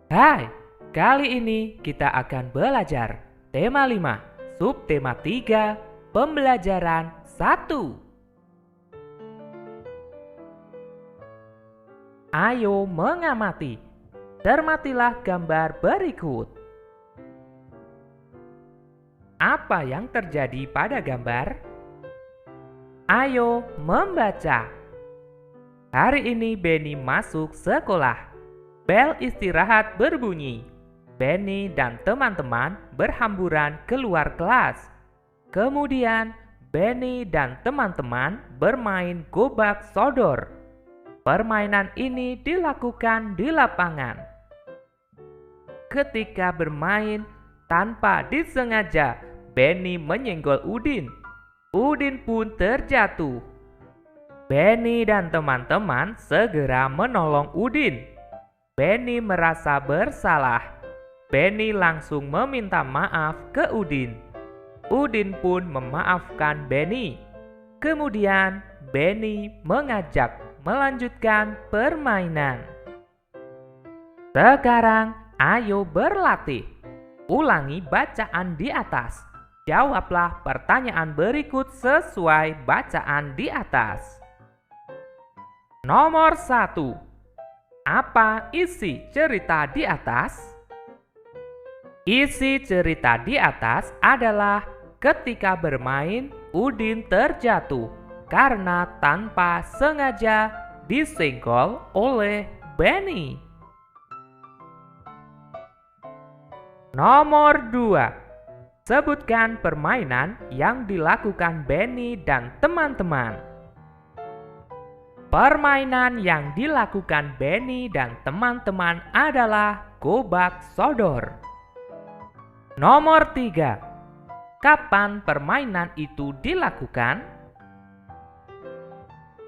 Hai, kali ini kita akan belajar tema 5, subtema 3, pembelajaran 1. Ayo mengamati. Cermatilah gambar berikut. Apa yang terjadi pada gambar? Ayo membaca. Hari ini Benny masuk sekolah. Bel istirahat berbunyi. Benny dan teman-teman berhamburan keluar kelas. Kemudian Benny dan teman-teman bermain gobak sodor. Permainan ini dilakukan di lapangan. Ketika bermain, tanpa disengaja, Benny menyenggol Udin. Udin pun terjatuh. Benny dan teman-teman segera menolong Udin. Benny merasa bersalah. Benny langsung meminta maaf ke Udin. Udin pun memaafkan Benny. Kemudian Benny mengajak melanjutkan permainan. Sekarang ayo berlatih. Ulangi bacaan di atas. Jawablah pertanyaan berikut sesuai bacaan di atas. Nomor 1. Apa isi cerita di atas? Isi cerita di atas adalah ketika bermain, Udin terjatuh karena tanpa sengaja disenggol oleh Benny. Nomor 2. Sebutkan permainan yang dilakukan Benny dan teman-teman. Permainan yang dilakukan Benny dan teman-teman adalah gobak sodor. Nomor 3. Kapan permainan itu dilakukan?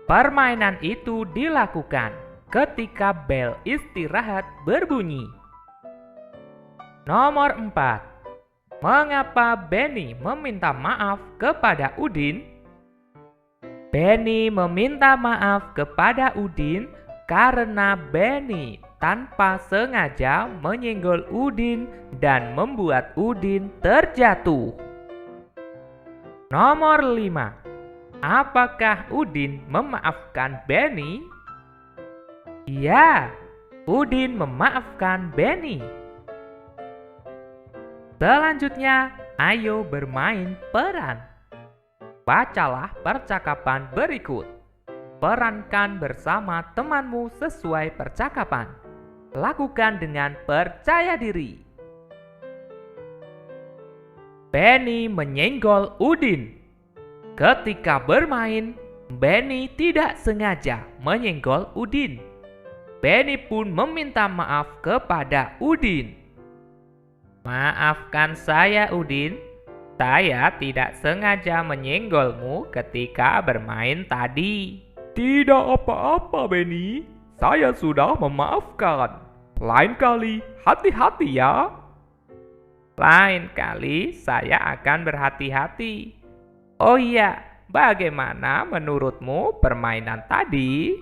Permainan itu dilakukan ketika bel istirahat berbunyi. Nomor 4. Mengapa Benny meminta maaf kepada Udin? Benny meminta maaf kepada Udin karena Benny tanpa sengaja menyenggol Udin dan membuat Udin terjatuh. Nomor 5. Apakah Udin memaafkan Benny? Ya, Udin memaafkan Benny. Selanjutnya, ayo bermain peran. Bacalah percakapan berikut. Perankan bersama temanmu sesuai percakapan. Lakukan dengan percaya diri. Benny menyenggol Udin. Ketika bermain, Benny tidak sengaja menyenggol Udin. Benny pun meminta maaf kepada Udin. Maafkan saya, Udin. Saya tidak sengaja menyenggolmu ketika bermain tadi. Tidak apa-apa, Benny. Saya sudah memaafkan. Lain kali, hati-hati ya. Lain kali saya akan berhati-hati. Oh iya, bagaimana menurutmu permainan tadi?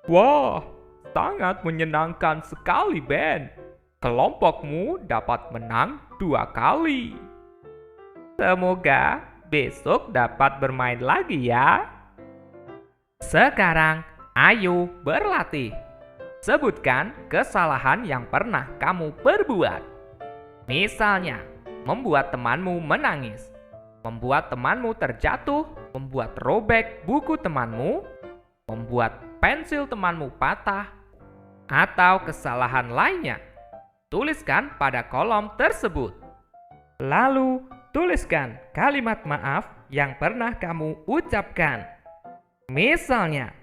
Wah, sangat menyenangkan sekali, Ben. Kelompokmu dapat menang 2 kali. Semoga besok dapat bermain lagi ya. Sekarang, ayo berlatih. Sebutkan kesalahan yang pernah kamu perbuat. Misalnya, membuat temanmu menangis, membuat temanmu terjatuh, membuat robek buku temanmu, membuat pensil temanmu patah, atau kesalahan lainnya. Tuliskan pada kolom tersebut. Lalu, tuliskan kalimat maaf yang pernah kamu ucapkan. Misalnya,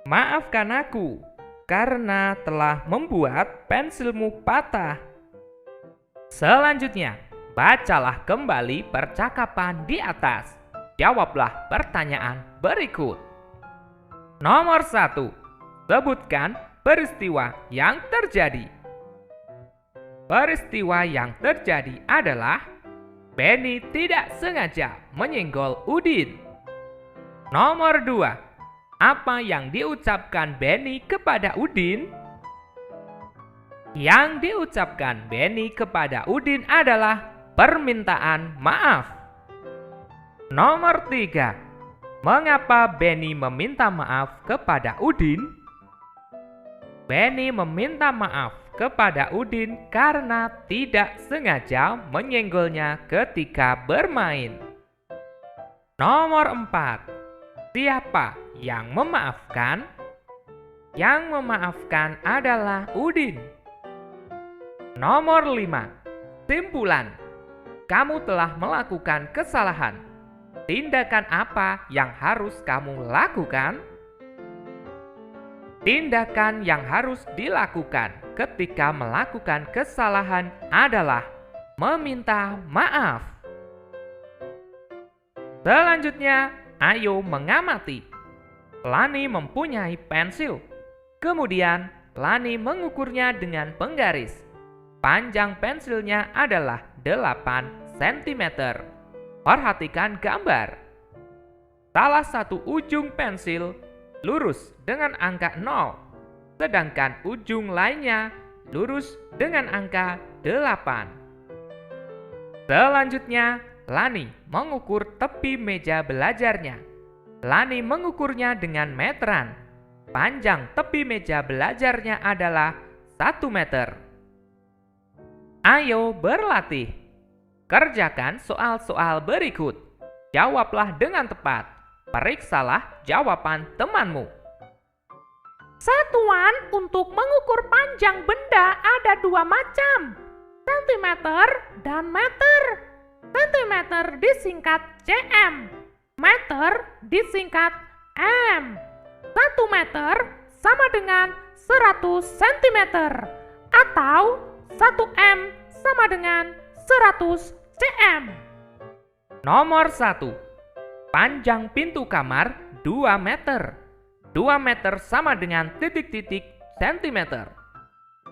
maafkan aku karena telah membuat pensilmu patah. Selanjutnya, bacalah kembali percakapan di atas. Jawablah pertanyaan berikut. Nomor 1. Sebutkan peristiwa yang terjadi. Peristiwa yang terjadi adalah Benny tidak sengaja menyenggol Udin. Nomor 2. Apa yang diucapkan Benny kepada Udin? Yang diucapkan Benny kepada Udin adalah permintaan maaf. Nomor 3. Mengapa Benny meminta maaf kepada Udin? Benny meminta maaf kepada Udin karena tidak sengaja menyenggolnya ketika bermain. Nomor 4. Siapa yang memaafkan? Yang memaafkan adalah Udin. Nomor 5. Simpulan. Kamu telah melakukan kesalahan. Tindakan apa yang harus kamu lakukan? Tindakan yang harus dilakukan ketika melakukan kesalahan adalah meminta maaf. Selanjutnya, ayo mengamati. Lani mempunyai pensil. Kemudian, Lani mengukurnya dengan penggaris. Panjang pensilnya adalah 8 cm. Perhatikan gambar. Salah satu ujung pensil lurus dengan angka 0, sedangkan ujung lainnya lurus dengan angka 8. Selanjutnya, Lani mengukur tepi meja belajarnya. Lani mengukurnya dengan meteran. Panjang tepi meja belajarnya adalah 1 meter. Ayo berlatih. Kerjakan soal-soal berikut. Jawablah dengan tepat. Periksalah jawaban temanmu. Satuan untuk mengukur panjang benda ada 2 macam, sentimeter dan meter. Sentimeter disingkat cm, meter disingkat m. 1 meter sama dengan 100 cm atau 1 m sama dengan 100 cm. Nomor 1. Panjang pintu kamar 2 meter. 2 meter sama dengan titik-titik sentimeter.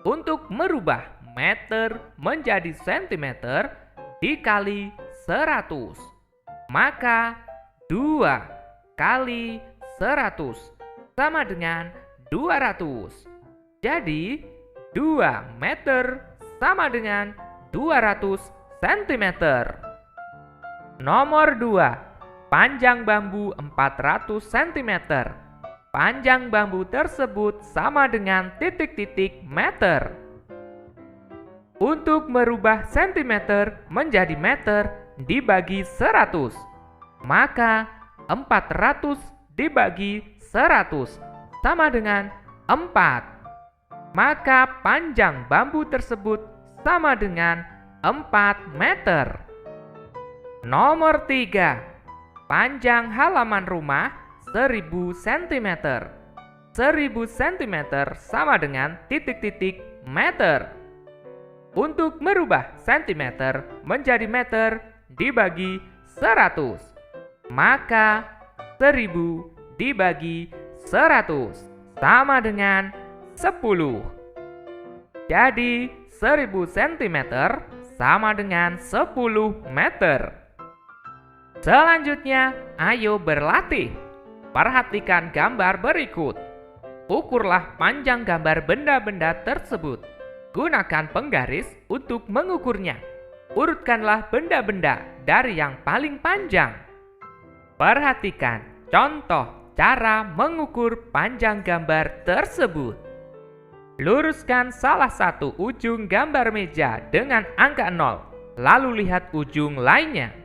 Untuk merubah meter menjadi sentimeter dikali 100, maka 2 kali 100 sama dengan 200. Jadi 2 meter sama dengan 200 cm. Nomor 2. Panjang bambu 400 cm. Panjang bambu tersebut sama dengan titik-titik meter. Untuk merubah sentimeter menjadi meter dibagi 100, maka 400 dibagi 100 sama dengan 4. Maka panjang bambu tersebut sama dengan 4 meter. Nomor 3. Panjang halaman rumah 1000 cm. 1000 cm sama dengan titik-titik meter. Untuk merubah sentimeter menjadi meter dibagi 100, maka 1000 dibagi 100 sama dengan 10. Jadi 1000 cm sama dengan 10 meter. Selanjutnya, ayo berlatih. Perhatikan gambar berikut. Ukurlah panjang gambar benda-benda tersebut. Gunakan penggaris untuk mengukurnya. Urutkanlah benda-benda dari yang paling panjang. Perhatikan contoh cara mengukur panjang gambar tersebut. Luruskan salah satu ujung gambar meja dengan angka 0, lalu lihat ujung lainnya.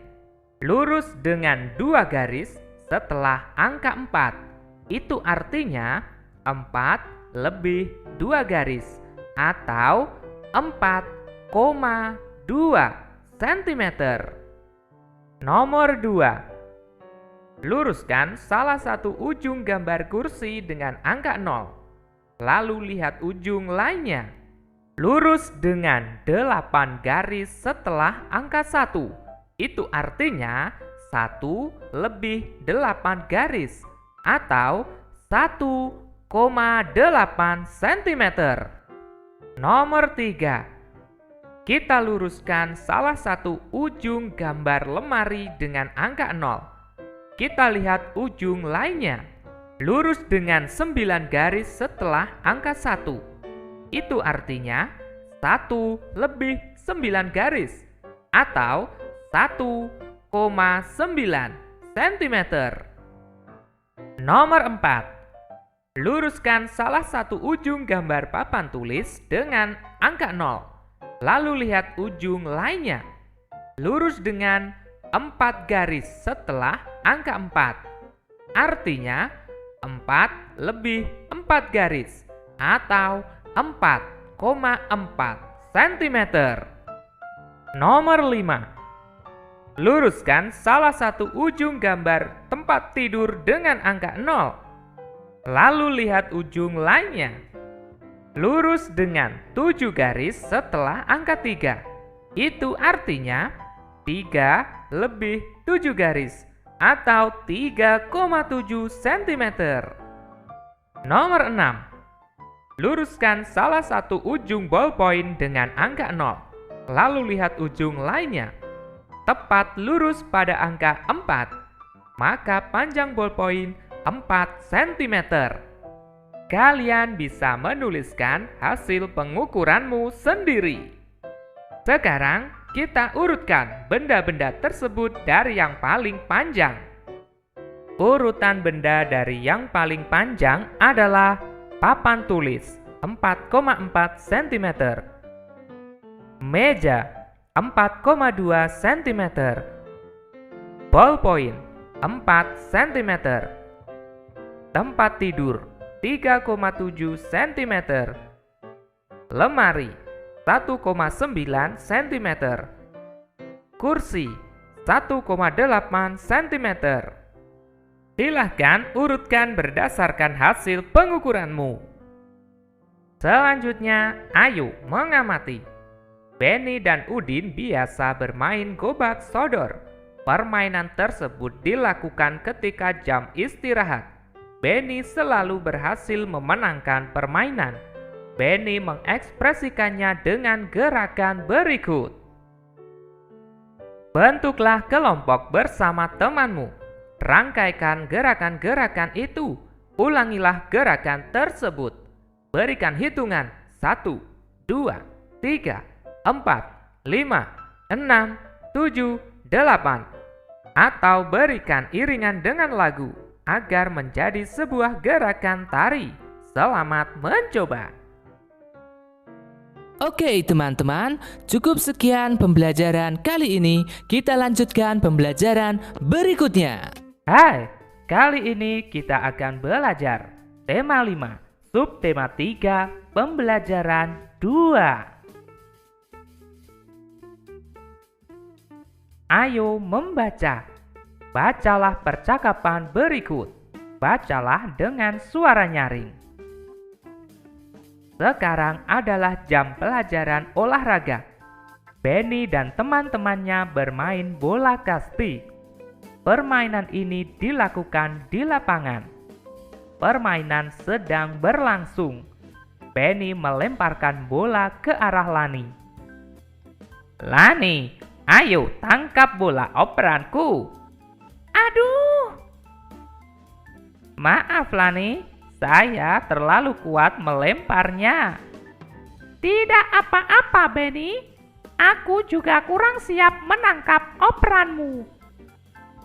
Lurus dengan 2 garis setelah angka 4. Itu artinya 4 lebih 2 garis atau 4,2 cm. Nomor 2. Luruskan salah satu ujung gambar kursi dengan angka 0. Lalu lihat ujung lainnya. Lurus dengan 8 garis setelah angka 1. Itu artinya 1 lebih 8 garis atau 1,8 cm. Nomor 3. Kita luruskan salah satu ujung gambar lemari dengan angka 0. Kita lihat ujung lainnya. Lurus dengan 9 garis setelah angka 1. Itu artinya 1 lebih 9 garis atau 1,9 cm. Nomor 4. Luruskan salah satu ujung gambar papan tulis dengan angka 0. Lalu lihat ujung lainnya. Lurus dengan 4 garis setelah angka 4. Artinya 4 lebih 4 garis atau 4,4 cm. Nomor 5. Luruskan salah satu ujung gambar tempat tidur dengan angka 0. Lalu lihat ujung lainnya. Lurus dengan 7 garis setelah angka 3. Itu artinya 3 lebih 7 garis atau 3,7 cm. Nomor 6. Luruskan salah satu ujung ballpoint dengan angka 0. Lalu lihat ujung lainnya. Tepat lurus pada angka 4, maka panjang ballpoint 4 cm. Kalian bisa menuliskan hasil pengukuranmu sendiri. Sekarang kita urutkan benda-benda tersebut dari yang paling panjang. Urutan benda dari yang paling panjang adalah papan tulis 4,4 cm, meja 4,2 cm, ballpoint 4 cm, tempat tidur 3,7 cm, lemari 1,9 cm, kursi 1,8 cm. Silahkan urutkan berdasarkan hasil pengukuranmu. Selanjutnya, ayo mengamati. Benny dan Udin biasa bermain gobak sodor. Permainan tersebut dilakukan ketika jam istirahat. Benny selalu berhasil memenangkan permainan. Benny mengekspresikannya dengan gerakan berikut. Bentuklah kelompok bersama temanmu. Rangkaikan gerakan-gerakan itu. Ulangilah gerakan tersebut. Berikan hitungan 1, 2, 3, 4, 5, 6, 7, 8. Atau berikan iringan dengan lagu agar menjadi sebuah gerakan tari. Selamat mencoba. Oke teman-teman, cukup sekian pembelajaran kali ini. Kita lanjutkan pembelajaran berikutnya. Hai, kali ini kita akan belajar tema 5, subtema 3, pembelajaran 2. Ayo membaca. Bacalah percakapan berikut. Bacalah dengan suara nyaring. Sekarang adalah jam pelajaran olahraga. Benny dan teman-temannya bermain bola kasti. Permainan ini dilakukan di lapangan. Permainan sedang berlangsung. Benny melemparkan bola ke arah Lani. Lani, ayo tangkap bola operanku. Aduh, Maaf Lani, saya terlalu kuat melemparnya. tidak apa-apa Benny. Aku juga kurang siap menangkap operanmu.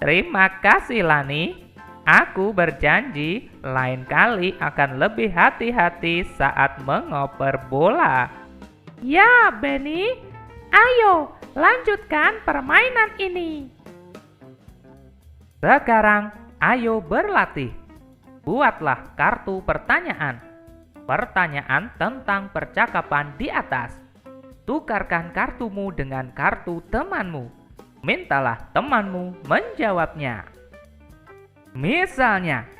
Terima kasih Lani. Aku berjanji lain kali akan lebih hati-hati saat mengoper bola. Ya Benny, ayo lanjutkan permainan ini. Sekarang ayo berlatih. Buatlah kartu pertanyaan. Pertanyaan tentang percakapan di atas. Tukarkan kartumu dengan kartu temanmu. Mintalah temanmu menjawabnya. Misalnya,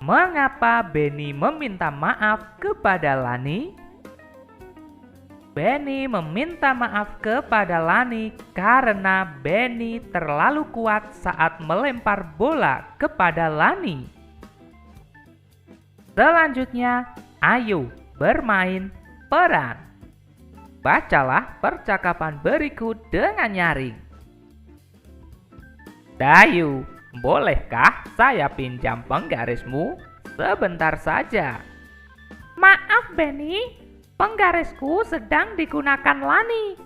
mengapa Benny meminta maaf kepada Lani? Benny meminta maaf kepada Lani karena Benny terlalu kuat saat melempar bola kepada Lani. Selanjutnya, ayo bermain peran. Bacalah percakapan berikut dengan nyaring. Dayu, bolehkah saya pinjam penggarismu? Sebentar saja. Maaf Benny, Penggarisku sedang digunakan Lani.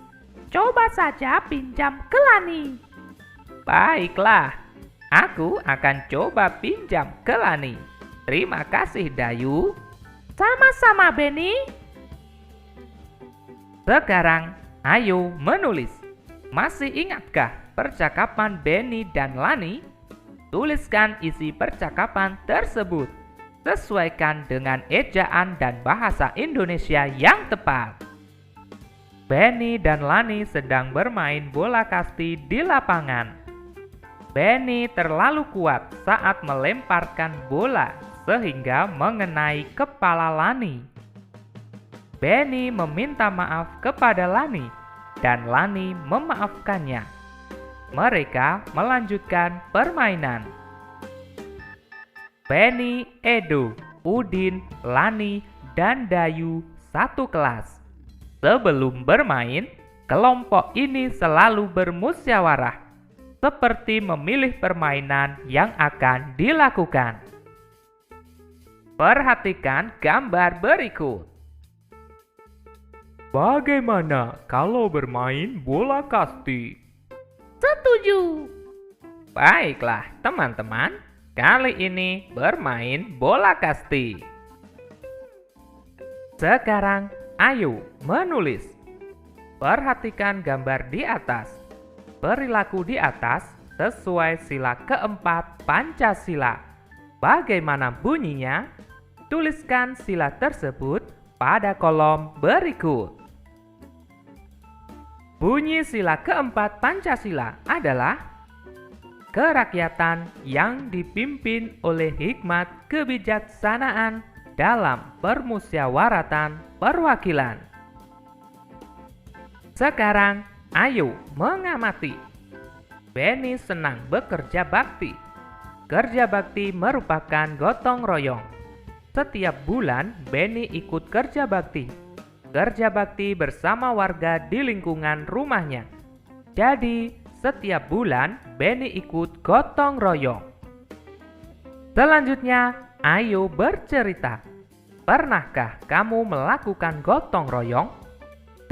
Coba saja pinjam ke Lani. Baiklah, aku akan coba pinjam ke Lani. Terima kasih, Dayu. Sama-sama, Benny. Sekarang, ayo menulis. Masih ingatkah percakapan Benny dan Lani? Tuliskan isi percakapan tersebut. Sesuaikan dengan ejaan dan bahasa Indonesia yang tepat. Benny dan Lani sedang bermain bola kasti di lapangan. Benny terlalu kuat saat melemparkan bola sehingga mengenai kepala Lani. Benny meminta maaf kepada Lani dan Lani memaafkannya. Mereka melanjutkan permainan. Benny, Edo, Udin, Lani, dan Dayu satu kelas. Sebelum bermain, kelompok ini selalu bermusyawarah, seperti memilih permainan yang akan dilakukan. Perhatikan gambar berikut. Bagaimana kalau bermain bola kasti? Setuju. Baiklah, teman-teman. Kali ini bermain bola kasti. Sekarang, ayo menulis. Perhatikan gambar di atas. Perilaku di atas sesuai sila keempat Pancasila. Bagaimana bunyinya? Tuliskan sila tersebut pada kolom berikut. Bunyi sila keempat Pancasila adalah kerakyatan yang dipimpin oleh hikmat kebijaksanaan dalam permusyawaratan perwakilan. Sekarang, ayo mengamati. Benny senang bekerja bakti. Kerja bakti merupakan gotong royong. Setiap bulan, Benny ikut kerja bakti. Kerja bakti bersama warga di lingkungan rumahnya. Jadi, setiap bulan, Benny ikut gotong royong. Selanjutnya, ayo bercerita. Pernahkah kamu melakukan gotong royong?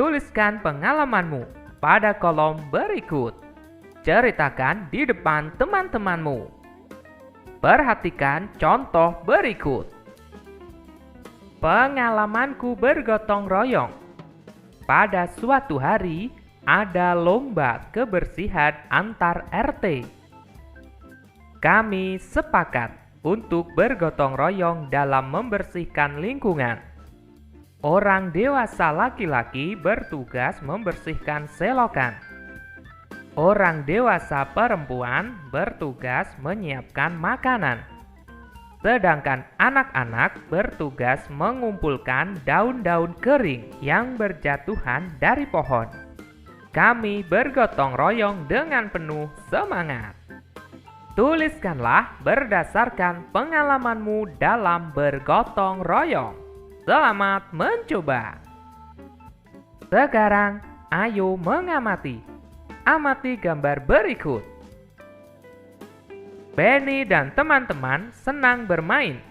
Tuliskan pengalamanmu pada kolom berikut. Ceritakan di depan teman-temanmu. Perhatikan contoh berikut. Pengalamanku bergotong royong. Pada suatu hari, ada lomba kebersihan antar RT. Kami sepakat untuk bergotong royong dalam membersihkan lingkungan. Orang dewasa laki-laki bertugas membersihkan selokan. Orang dewasa perempuan bertugas menyiapkan makanan. Sedangkan anak-anak bertugas mengumpulkan daun-daun kering yang berjatuhan dari pohon. Kami bergotong royong dengan penuh semangat. Tuliskanlah berdasarkan pengalamanmu dalam bergotong royong. Selamat mencoba. Sekarang, ayo mengamati. Amati gambar berikut. Benny dan teman-teman senang bermain.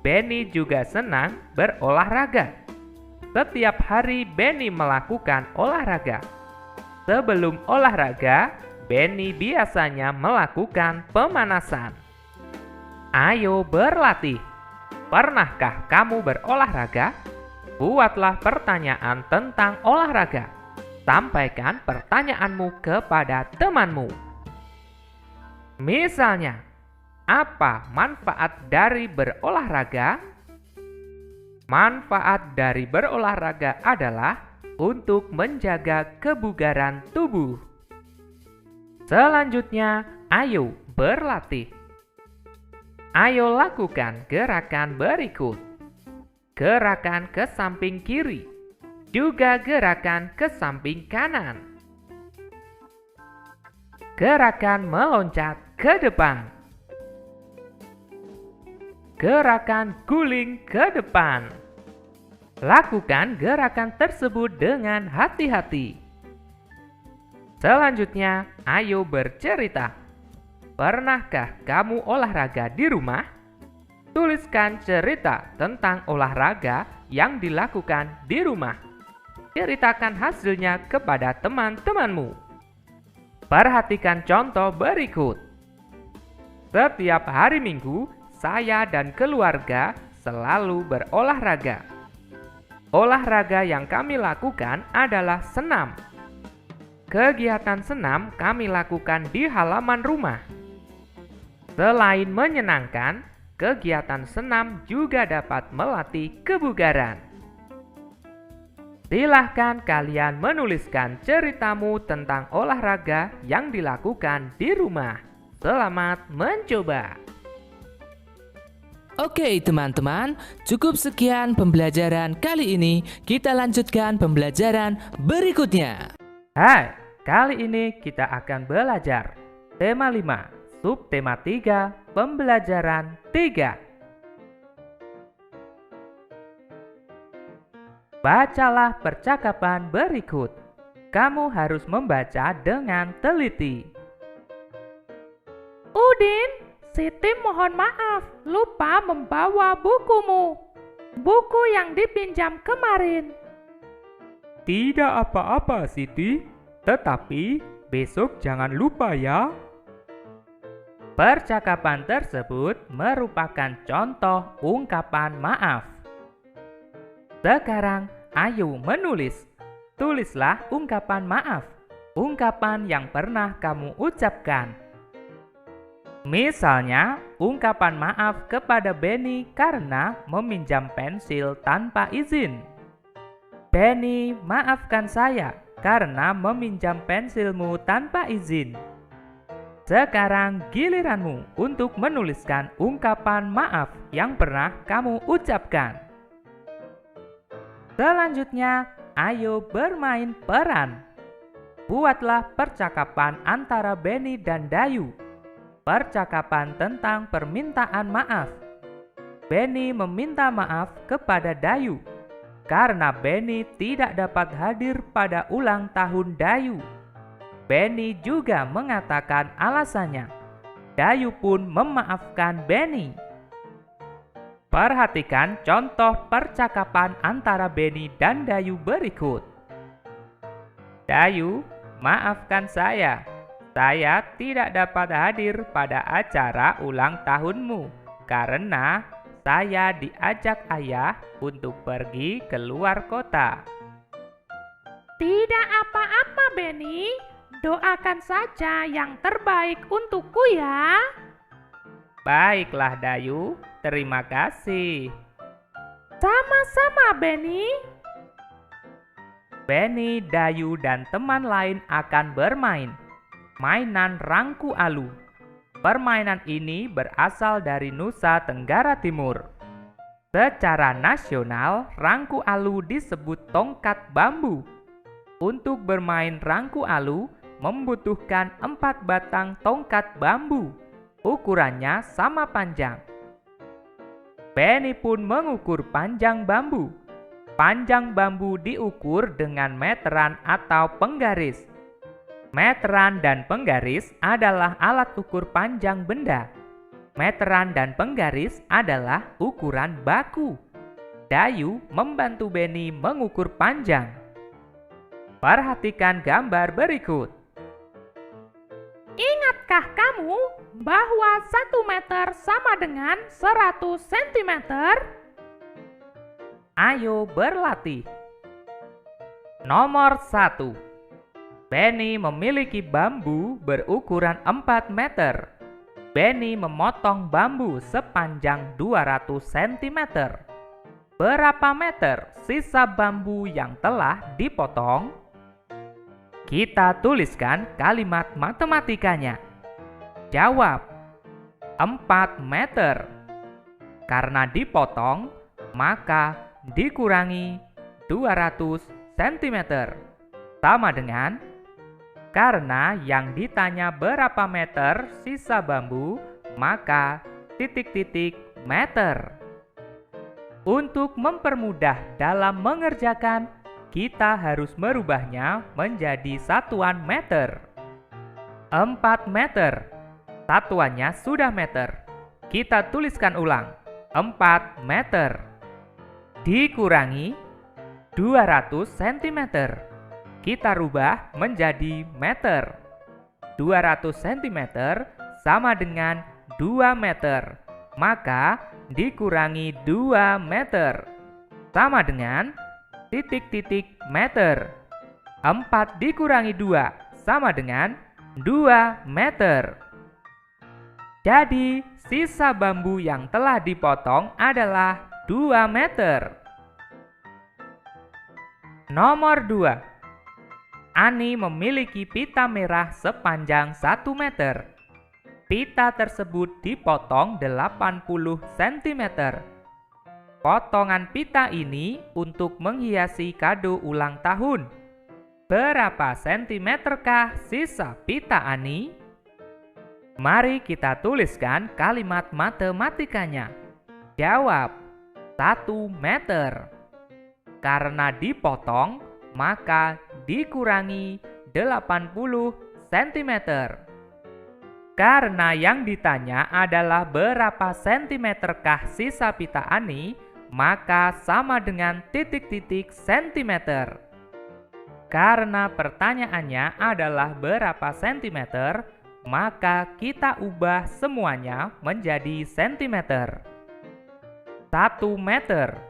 Benny juga senang berolahraga. Setiap hari Benny melakukan olahraga. Sebelum olahraga, Benny biasanya melakukan pemanasan. Ayo berlatih. Pernahkah kamu berolahraga? Buatlah pertanyaan tentang olahraga. Sampaikan pertanyaanmu kepada temanmu. Misalnya, apa manfaat dari berolahraga? Manfaat dari berolahraga adalah untuk menjaga kebugaran tubuh. Selanjutnya, ayo berlatih. Ayo lakukan gerakan berikut. Gerakan ke samping kiri, juga gerakan ke samping kanan. Gerakan meloncat ke depan. Gerakan guling ke depan. Lakukan gerakan tersebut dengan hati-hati. Selanjutnya, ayo bercerita. Pernahkah kamu olahraga di rumah? Tuliskan cerita tentang olahraga yang dilakukan di rumah. Ceritakan hasilnya kepada teman-temanmu. Perhatikan contoh berikut. Setiap hari Minggu, saya dan keluarga selalu berolahraga. Olahraga yang kami lakukan adalah senam. Kegiatan senam kami lakukan di halaman rumah. Selain menyenangkan, kegiatan senam juga dapat melatih kebugaran. Silahkan kalian menuliskan ceritamu tentang olahraga yang dilakukan di rumah. Selamat mencoba! Oke teman-teman, cukup sekian pembelajaran kali ini. Kita lanjutkan pembelajaran berikutnya. Hai, kali ini kita akan belajar tema 5, subtema 3, pembelajaran 3. Bacalah percakapan berikut. Kamu harus membaca dengan teliti. Udin, Siti mohon maaf, lupa membawa bukumu. Buku yang dipinjam kemarin. Tidak apa-apa, Siti. Tetapi besok jangan lupa ya. Percakapan tersebut merupakan contoh ungkapan maaf. Sekarang, ayo menulis. Tulislah ungkapan maaf, ungkapan yang pernah kamu ucapkan. Misalnya, ungkapan maaf kepada Benny karena meminjam pensil tanpa izin. Benny, maafkan saya karena meminjam pensilmu tanpa izin. Sekarang giliranmu untuk menuliskan ungkapan maaf yang pernah kamu ucapkan. Selanjutnya, ayo bermain peran. Buatlah percakapan antara Benny dan Dayu. Percakapan tentang permintaan maaf. Benny meminta maaf kepada Dayu karena Benny tidak dapat hadir pada ulang tahun Dayu. Benny juga mengatakan alasannya. Dayu pun memaafkan Benny. Perhatikan contoh percakapan antara Benny dan Dayu berikut. Dayu, maafkan saya. Saya tidak dapat hadir pada acara ulang tahunmu karena saya diajak ayah untuk pergi ke luar kota. Tidak apa-apa, Benny. Doakan saja yang terbaik untukku ya. Baiklah Dayu, terima kasih. Sama-sama, Benny. Benny, Dayu, dan teman lain akan bermain mainan rangku alu. Permainan ini berasal dari Nusa Tenggara Timur. Secara nasional, rangku alu disebut tongkat bambu. Untuk bermain rangku alu, membutuhkan 4 batang tongkat bambu. Ukurannya sama panjang. Benny pun mengukur panjang bambu. Panjang bambu diukur dengan meteran atau penggaris. Meteran dan penggaris adalah alat ukur panjang benda. Meteran dan penggaris adalah ukuran baku. Dayu membantu Benny mengukur panjang. Perhatikan gambar berikut. Ingatkah kamu bahwa 1 meter sama dengan 100 cm? Ayo berlatih. Nomor 1. Benny memiliki bambu berukuran 4 meter. Benny memotong bambu sepanjang 200 cm. Berapa meter sisa bambu yang telah dipotong? Kita tuliskan kalimat matematikanya. Jawab, 4 meter. Karena dipotong, maka dikurangi 200 cm. Sama dengan, karena yang ditanya berapa meter sisa bambu, maka titik-titik meter. Untuk mempermudah dalam mengerjakan, kita harus merubahnya menjadi satuan meter. 4 meter. Satuannya sudah meter. Kita tuliskan ulang. 4 meter. Dikurangi 200 cm. Kita rubah menjadi meter. 200 cm sama dengan 2 meter. Maka dikurangi 2 meter sama dengan titik-titik meter. 4 dikurangi 2 sama dengan 2 meter. Jadi, sisa bambu yang telah dipotong adalah 2 meter. Nomor 2. Ani memiliki pita merah sepanjang 1 meter. Pita tersebut dipotong 80 cm. Potongan pita ini untuk menghiasi kado ulang tahun. Berapa sentimeterkah sisa pita Ani? Mari kita tuliskan kalimat matematikanya. Jawab, 1 meter. Karena dipotong, maka dikurangi 80 cm. Karena yang ditanya adalah berapa sentimeterkah sisa pita Ani, maka sama dengan titik-titik sentimeter. Karena pertanyaannya adalah berapa sentimeter, maka kita ubah semuanya menjadi sentimeter. 1 meter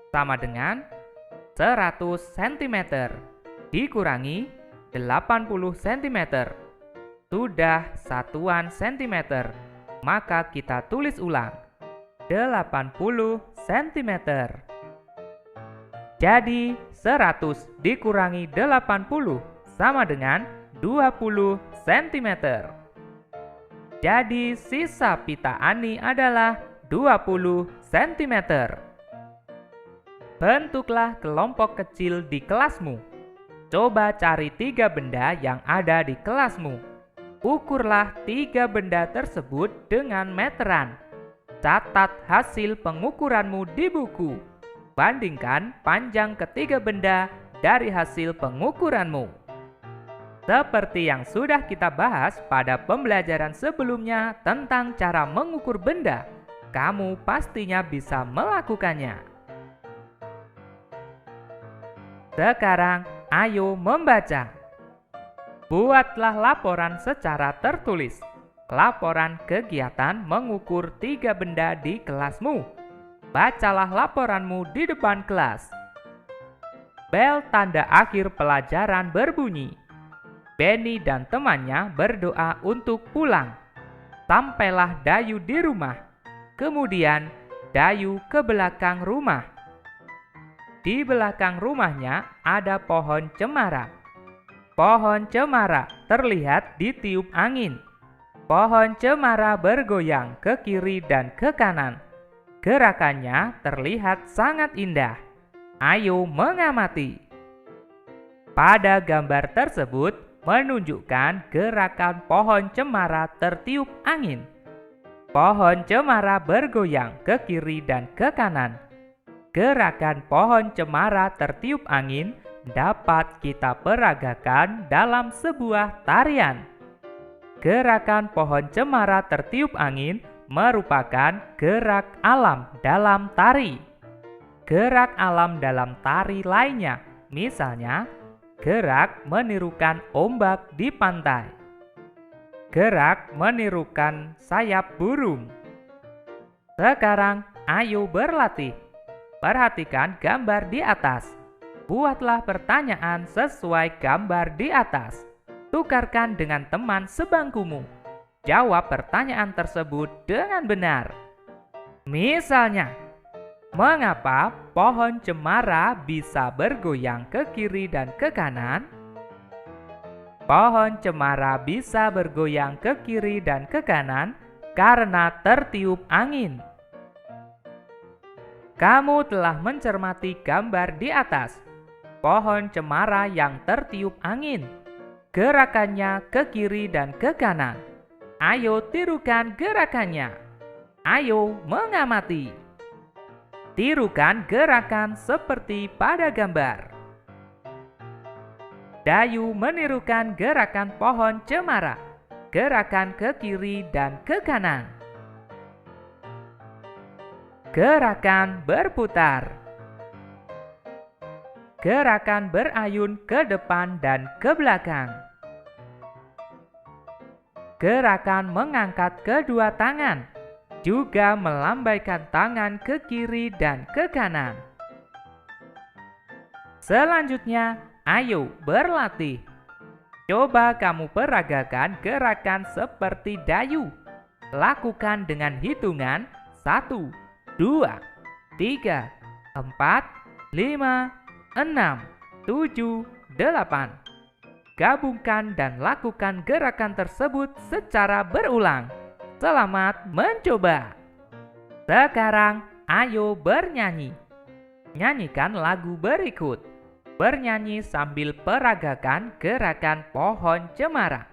sama dengan 100 cm dikurangi 80 cm. Sudah satuan cm, maka kita tulis ulang 80 cm. Jadi 100 dikurangi 80 sama dengan 20 cm. Jadi sisa pita Ani adalah 20 cm. Bentuklah kelompok kecil di kelasmu. Coba cari 3 benda yang ada di kelasmu. Ukurlah 3 benda tersebut dengan meteran. Catat hasil pengukuranmu di buku. Bandingkan panjang ketiga benda dari hasil pengukuranmu. Seperti yang sudah kita bahas pada pembelajaran sebelumnya tentang cara mengukur benda, kamu pastinya bisa melakukannya. Sekarang, ayo membaca. Buatlah laporan secara tertulis. Laporan kegiatan mengukur 3 benda di kelasmu. Bacalah laporanmu di depan kelas. Bel tanda akhir pelajaran berbunyi. Benny dan temannya berdoa untuk pulang. Sampailah Dayu di rumah. Kemudian Dayu ke belakang rumah. Di belakang rumahnya ada pohon cemara. Pohon cemara terlihat ditiup angin. Pohon cemara bergoyang ke kiri dan ke kanan. Gerakannya terlihat sangat indah. Ayo mengamati. Pada gambar tersebut menunjukkan gerakan pohon cemara tertiup angin. Pohon cemara bergoyang ke kiri dan ke kanan. Gerakan pohon cemara tertiup angin dapat kita peragakan dalam sebuah tarian. Gerakan pohon cemara tertiup angin merupakan gerak alam dalam tari. Gerak alam dalam tari lainnya, misalnya gerak menirukan ombak di pantai. Gerak menirukan sayap burung. Sekarang, ayo berlatih. Perhatikan gambar di atas. Buatlah pertanyaan sesuai gambar di atas. Tukarkan dengan teman sebangkumu. Jawab pertanyaan tersebut dengan benar. Misalnya, mengapa pohon cemara bisa bergoyang ke kiri dan ke kanan? Pohon cemara bisa bergoyang ke kiri dan ke kanan karena tertiup angin. Kamu telah mencermati gambar di atas. Pohon cemara yang tertiup angin. Gerakannya ke kiri dan ke kanan. Ayo tirukan gerakannya. Ayo mengamati. Tirukan gerakan seperti pada gambar. Dayu menirukan gerakan pohon cemara. Gerakan ke kiri dan ke kanan. Gerakan berputar. Gerakan berayun ke depan dan ke belakang. Gerakan mengangkat kedua tangan, juga melambaikan tangan ke kiri dan ke kanan. Selanjutnya, ayo berlatih. Coba kamu peragakan gerakan seperti dayu. Lakukan dengan hitungan 1, 2, 3, 4, 5, 6, 7, 8. Gabungkan dan lakukan gerakan tersebut secara berulang. Selamat mencoba. Sekarang ayo bernyanyi. Nyanyikan lagu berikut. Bernyanyi sambil peragakan gerakan pohon cemara.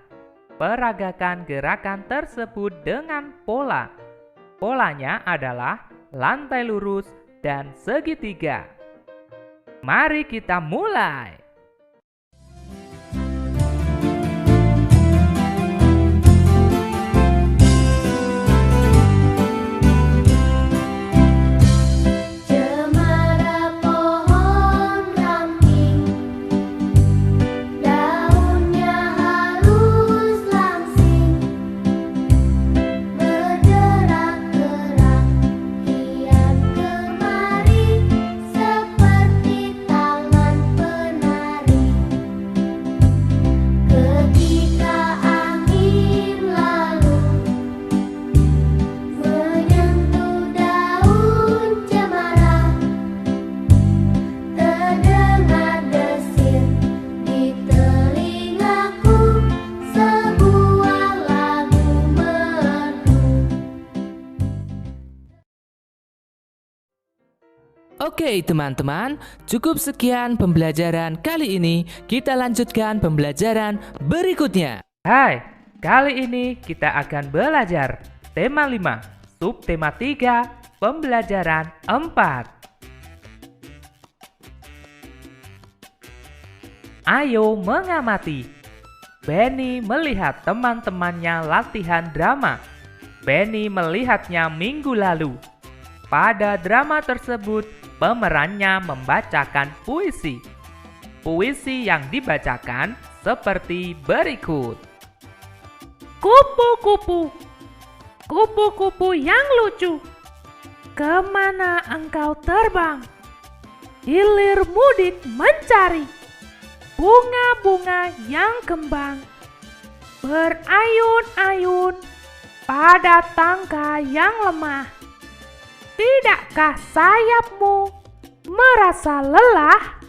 Peragakan gerakan tersebut dengan pola. Polanya adalah lantai lurus dan segitiga. Mari kita mulai. Oke teman-teman, cukup sekian pembelajaran kali ini. Kita lanjutkan pembelajaran berikutnya. Hai, kali ini kita akan belajar tema 5, subtema 3, pembelajaran 4. Ayo mengamati. Benny melihat teman-temannya latihan drama. Benny melihatnya minggu lalu. Pada drama tersebut, pemerannya membacakan puisi. Puisi yang dibacakan seperti berikut. Kupu-kupu, kupu-kupu yang lucu, kemana engkau terbang? Hilir mudik mencari bunga-bunga yang kembang, berayun-ayun pada tangka yang lemah. Tidakkah sayapmu merasa lelah?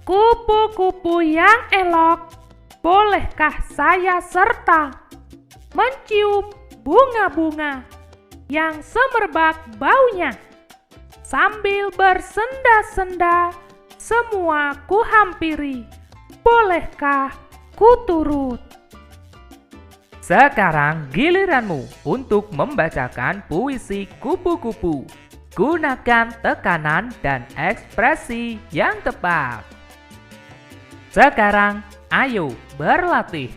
Kupu-kupu yang elok, bolehkah saya serta mencium bunga-bunga yang semerbak baunya? Sambil bersenda-senda, semua ku hampiri, bolehkah ku turut? Sekarang giliranmu untuk membacakan puisi kupu-kupu. Gunakan tekanan dan ekspresi yang tepat. Sekarang, ayo berlatih.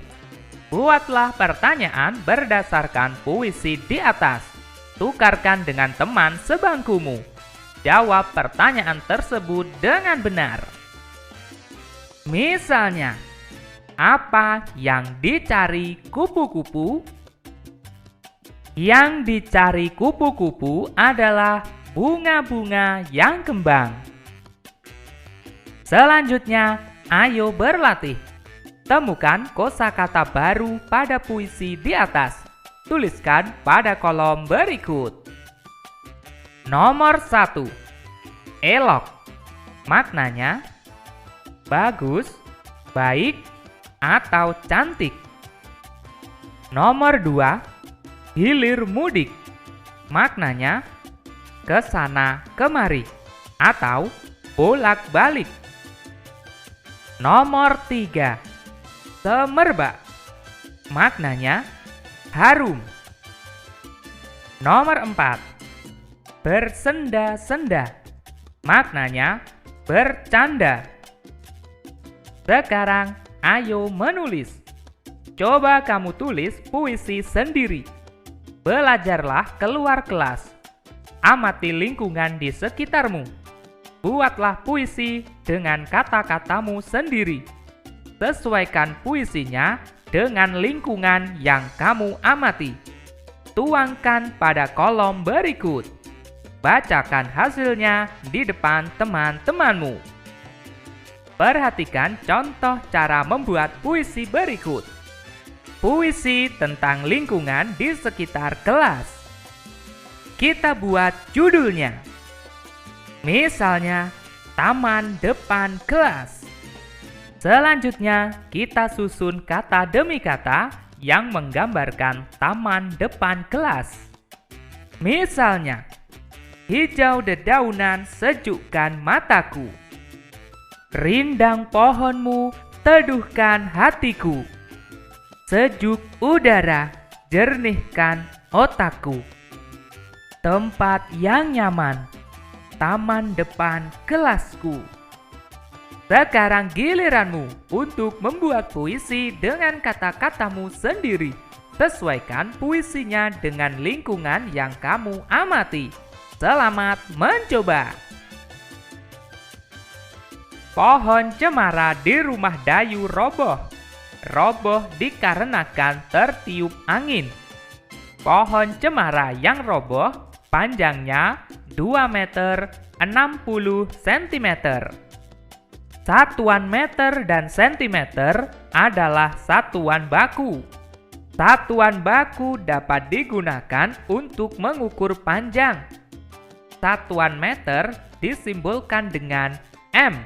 Buatlah pertanyaan berdasarkan puisi di atas. Tukarkan dengan teman sebangkumu. Jawab pertanyaan tersebut dengan benar. Misalnya, apa yang dicari kupu-kupu? Yang dicari kupu-kupu adalah bunga-bunga yang kembang. Selanjutnya, ayo berlatih. Temukan kosakata baru pada puisi di atas. Tuliskan pada kolom berikut. Nomor 1. Elok. Maknanya bagus, baik, atau cantik. Nomor 2, hilir mudik. Maknanya kesana kemari atau bolak-balik. Nomor 3, semerbak. Maknanya harum. Nomor 4, bersenda-senda. Maknanya bercanda. Sekarang ayo menulis. Coba kamu tulis puisi sendiri. Belajarlah keluar kelas. Amati lingkungan di sekitarmu. Buatlah puisi dengan kata-katamu sendiri. Sesuaikan puisinya dengan lingkungan yang kamu amati. Tuangkan pada kolom berikut. Bacakan hasilnya di depan teman-temanmu. Perhatikan contoh cara membuat puisi berikut. Puisi tentang lingkungan di sekitar kelas. Kita buat judulnya. Misalnya, taman depan kelas. Selanjutnya, kita susun kata demi kata yang menggambarkan taman depan kelas. Misalnya, hijau dedaunan sejukkan mataku. Rindang pohonmu teduhkan hatiku. Sejuk udara jernihkan otakku. Tempat yang nyaman, taman depan kelasku. Sekarang giliranmu untuk membuat puisi dengan kata-katamu sendiri. Sesuaikan puisinya dengan lingkungan yang kamu amati. Selamat mencoba! Pohon cemara di rumah Dayu roboh. Roboh dikarenakan tertiup angin. Pohon cemara yang roboh panjangnya 2 meter 60 cm. Satuan meter dan sentimeter adalah satuan baku. Satuan baku dapat digunakan untuk mengukur panjang. Satuan meter disimbolkan dengan M.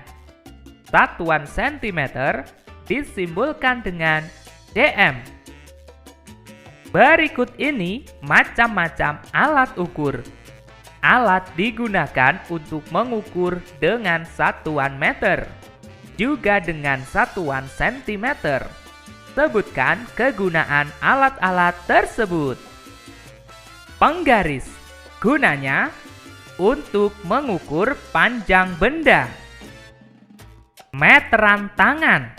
Satuan sentimeter disimbolkan dengan cm. Berikut ini macam-macam alat ukur. Alat digunakan untuk mengukur dengan satuan meter, juga dengan satuan sentimeter. Sebutkan kegunaan alat-alat tersebut. Penggaris, gunanya untuk mengukur panjang benda. Meteran tangan,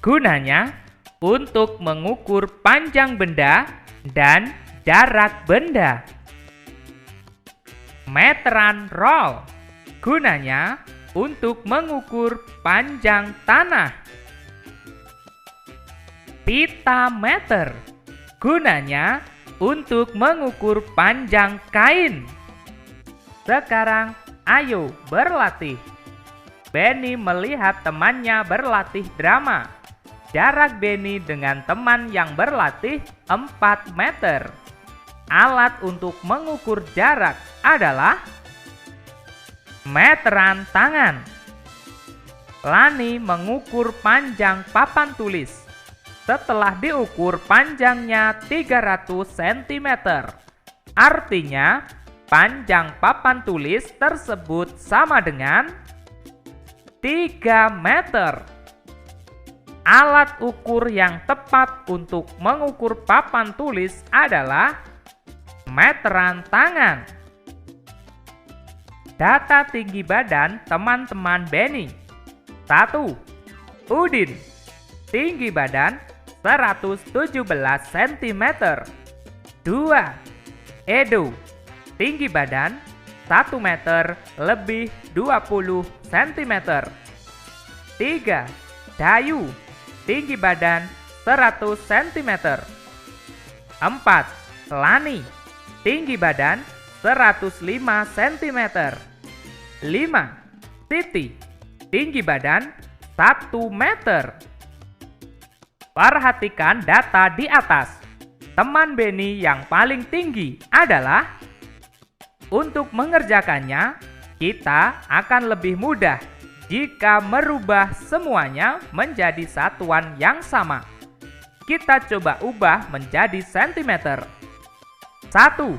gunanya untuk mengukur panjang benda dan jarak benda. Meteran roll, gunanya untuk mengukur panjang tanah. Pita meter, gunanya untuk mengukur panjang kain. Sekarang ayo berlatih. Benny melihat temannya berlatih drama. Jarak Benny dengan teman yang berlatih 4 meter. Alat untuk mengukur jarak adalah meteran tangan. Lani mengukur panjang papan tulis. Setelah diukur panjangnya 300 cm. Artinya, panjang papan tulis tersebut sama dengan 3 meter. Alat ukur yang tepat untuk mengukur papan tulis adalah meteran tangan. Data tinggi badan teman-teman Benny. 1. Udin, tinggi badan 117 cm. 2. Edo, tinggi badan 1 meter lebih 20 cm. 3. Dayu, tinggi badan 100 cm. 4. Lani, tinggi badan 105 cm. 5. Siti, tinggi badan 1 meter. Perhatikan data di atas. Teman Benny yang paling tinggi adalah. Untuk mengerjakannya, kita akan lebih mudah jika merubah semuanya menjadi satuan yang sama. Kita coba ubah menjadi sentimeter. 1.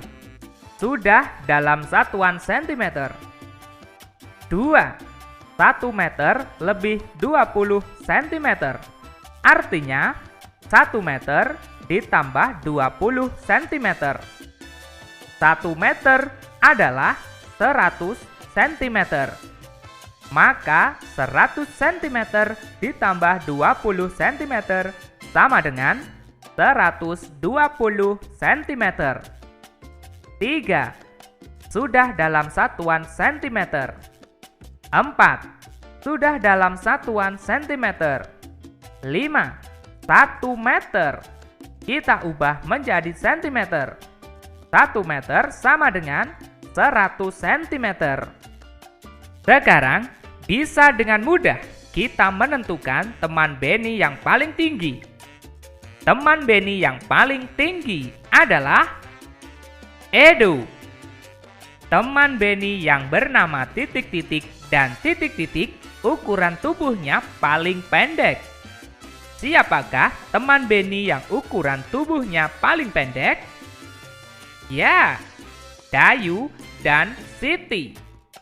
Sudah dalam satuan sentimeter. 2. 1 meter lebih 20 cm. Artinya, 1 meter ditambah 20 cm. 1 meter adalah 100 cm. Maka 100 cm ditambah 20 cm sama dengan 120 cm. 3. sudah dalam satuan sentimeter. 4. Sudah dalam satuan sentimeter. 5. 1 meter. Kita ubah menjadi sentimeter. 1 meter sama dengan 100 sentimeter. Sekarang, bisa dengan mudah kita menentukan teman Benny yang paling tinggi. Teman Benny yang paling tinggi adalah Edo. Teman Benny yang bernama titik-titik dan titik-titik ukuran tubuhnya paling pendek. Siapakah teman Benny yang ukuran tubuhnya paling pendek? Ya, Dayu dan Siti.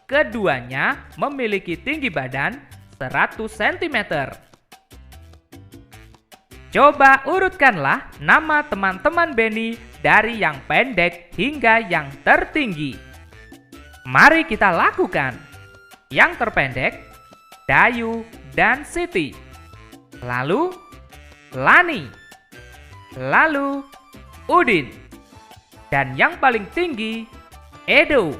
Keduanya memiliki tinggi badan 100 cm. Coba urutkanlah nama teman-teman Benny dari yang pendek hingga yang tertinggi. Mari kita lakukan. Yang terpendek, Dayu dan Siti. Lalu, Lani. Lalu, Udin. Dan yang paling tinggi, Edo.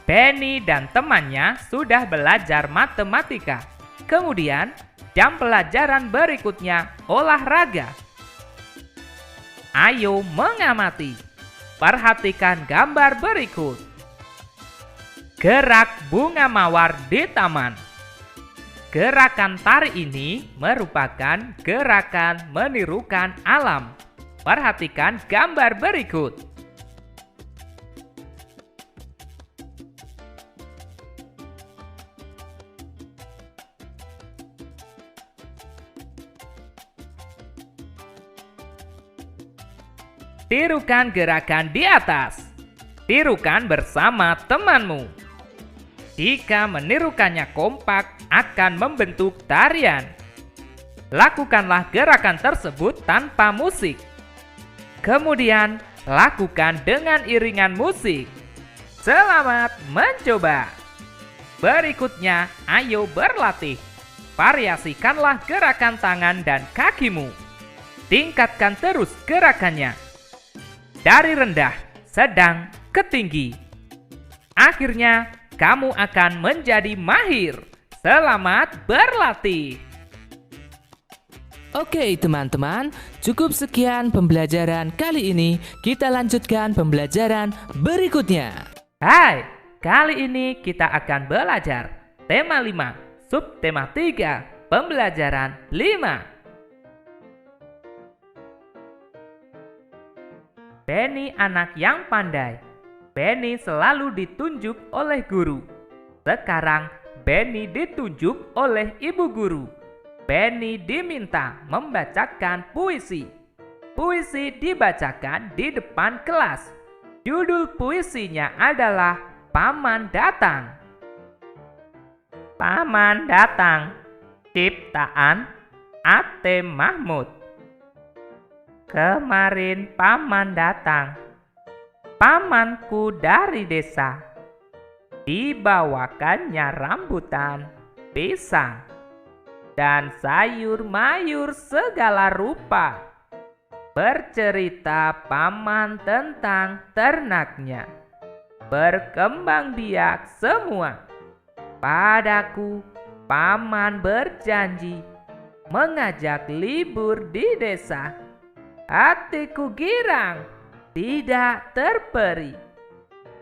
Benny dan temannya sudah belajar matematika. Kemudian, jam pelajaran berikutnya olahraga. Ayo mengamati. Perhatikan gambar berikut. Gerak bunga mawar di taman. Gerakan tari ini merupakan gerakan menirukan alam. Perhatikan gambar berikut. Tirukan gerakan di atas. Tirukan bersama temanmu. Jika menirukannya kompak, akan membentuk tarian. Lakukanlah gerakan tersebut tanpa musik. Kemudian, lakukan dengan iringan musik. Selamat mencoba. Berikutnya, ayo berlatih. Variasikanlah gerakan tangan dan kakimu. Tingkatkan terus gerakannya. Dari rendah, sedang, ke tinggi. Akhirnya, kamu akan menjadi mahir. Selamat berlatih. Oke teman-teman, cukup sekian pembelajaran kali ini. Kita lanjutkan pembelajaran berikutnya. Hai, kali ini kita akan belajar tema 5, subtema 3, pembelajaran 5. Benny anak yang pandai. Benny selalu ditunjuk oleh guru. Sekarang Benny ditunjuk oleh ibu guru. Benny diminta membacakan puisi. Puisi dibacakan di depan kelas. Judul puisinya adalah Paman Datang. Paman Datang, ciptaan A.T. Mahmud. Kemarin paman datang, pamanku dari desa. Dibawakannya rambutan, pisang, dan sayur mayur segala rupa. Bercerita paman tentang ternaknya. Berkembang biak semua. Padaku paman berjanji mengajak libur di desa. Hatiku girang, tidak terperi.